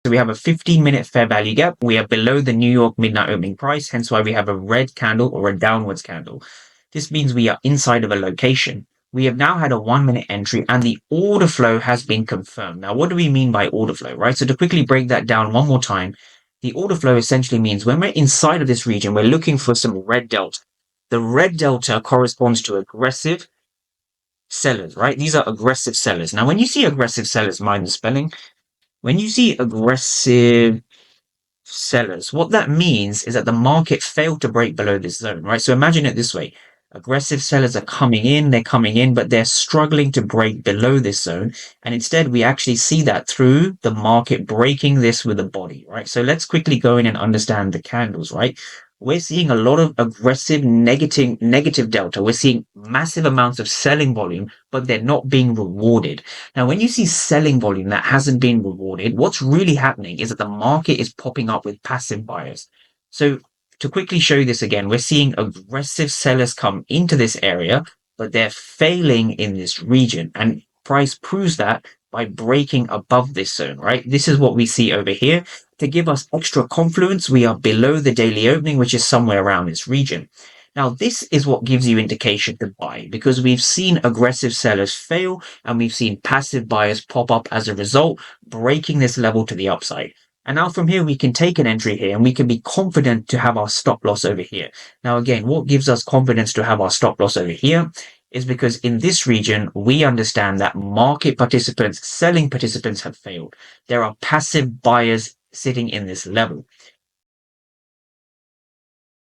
So we have a 15-minute fair value gap. We are below the New York midnight opening price, hence why we have a red candle or a downwards candle. This means we are inside of a location. We have now had a 1-minute entry and the order flow has been confirmed. Now, what do we mean by order flow, right? So to quickly break that down one more time, the order flow essentially means when we're inside of this region, we're looking for some red delta. The red delta corresponds to aggressive sellers, right? These are aggressive sellers. Now, when you see aggressive sellers, mind the spelling, when you see aggressive sellers, what that means is that the market failed to break below this zone, right? So imagine it this way. Aggressive sellers are coming in, but they're struggling to break below this zone. And instead, we actually see that through the market breaking this with a body, right? So let's quickly go in and understand the candles, right? We're seeing a lot of aggressive negative delta. We're seeing massive amounts of selling volume, but they're not being rewarded. Now, when you see selling volume that hasn't been rewarded, what's really happening is that the market is popping up with passive buyers. So to quickly show you this again, we're seeing aggressive sellers come into this area, but they're failing in this region. And price proves that by breaking above this zone, right? This is what we see over here. To give us extra confluence, we are below the daily opening, which is somewhere around this region. Now, this is what gives you indication to buy because we've seen aggressive sellers fail and we've seen passive buyers pop up as a result, breaking this level to the upside. And now from here, we can take an entry here and we can be confident to have our stop loss over here. Now, again, what gives us confidence to have our stop loss over here is because in this region, we understand that market participants, selling participants have failed. There are passive buyers sitting in this level.